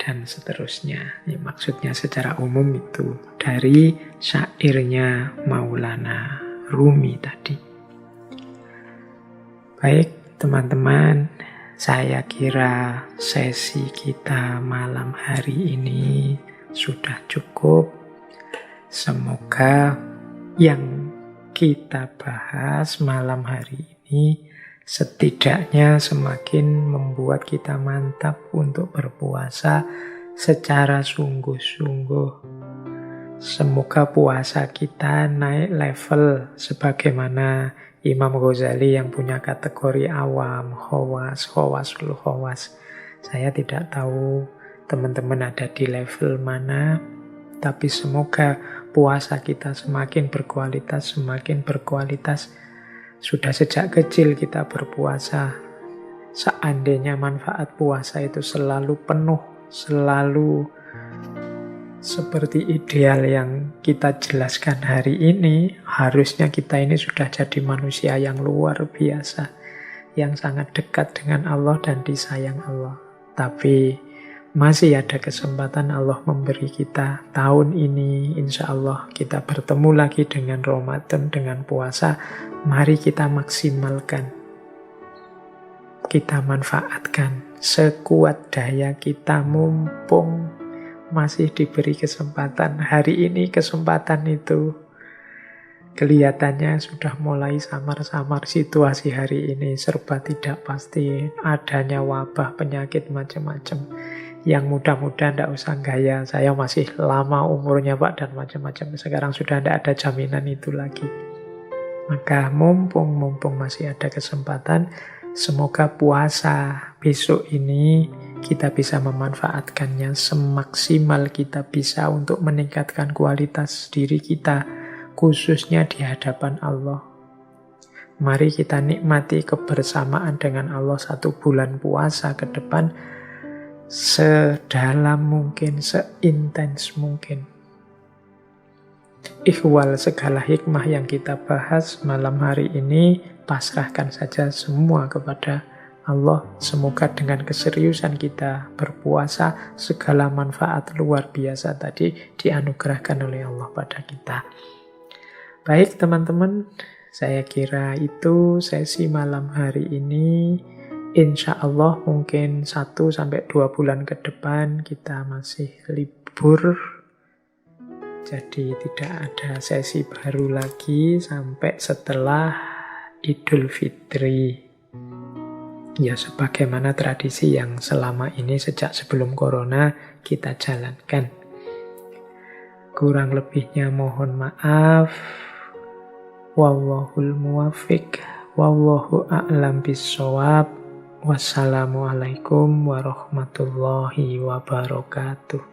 Dan seterusnya. Ini maksudnya secara umum itu dari syairnya Maulana Rumi tadi. Baik teman-teman, saya kira sesi kita malam hari ini sudah cukup. Semoga yang kita bahas malam hari ini setidaknya semakin membuat kita mantap untuk berpuasa secara sungguh-sungguh. Semoga puasa kita naik level sebagaimana Imam Ghazali yang punya kategori awam, khawas, khawasul khawas. Saya tidak tahu teman-teman ada di level mana, tapi semoga puasa kita semakin berkualitas, semakin berkualitas. Sudah sejak kecil kita berpuasa. Seandainya manfaat puasa itu selalu penuh, selalu seperti ideal yang kita jelaskan hari ini, harusnya kita ini sudah jadi manusia yang luar biasa, yang sangat dekat dengan Allah dan disayang Allah. Tapi masih ada kesempatan Allah memberi kita tahun ini, insya Allah kita bertemu lagi dengan Ramadan, dengan puasa. Mari kita maksimalkan, kita manfaatkan sekuat daya kita, mumpung masih diberi kesempatan. Hari ini kesempatan itu kelihatannya sudah mulai samar-samar. Situasi hari ini serba tidak pasti, adanya wabah, penyakit macam-macam. Yang muda-muda tidak usah gaya, saya masih lama umurnya Pak, dan macam-macam. Sekarang sudah tidak ada jaminan itu lagi. Maka mumpung masih ada kesempatan, semoga puasa besok ini kita bisa memanfaatkannya semaksimal kita bisa untuk meningkatkan kualitas diri kita, khususnya di hadapan Allah. Mari kita nikmati kebersamaan dengan Allah 1 bulan puasa ke depan, sedalam mungkin, seintens mungkin. Ikhwal, segala hikmah yang kita bahas malam hari ini, pasrahkan saja semua kepada Allah. Semoga dengan keseriusan kita berpuasa, segala manfaat luar biasa tadi dianugerahkan oleh Allah pada kita. Baik teman-teman, saya kira itu sesi malam hari ini. Insya Allah mungkin 1-2 bulan ke depan kita masih libur. Jadi tidak ada sesi baru lagi sampai setelah Idul Fitri. Ya sebagaimana tradisi yang selama ini sejak sebelum Corona kita jalankan. Kurang lebihnya mohon maaf. Wallahul muwaffiq, wallahu a'lam bissawab. Wassalamualaikum warahmatullahi wabarakatuh.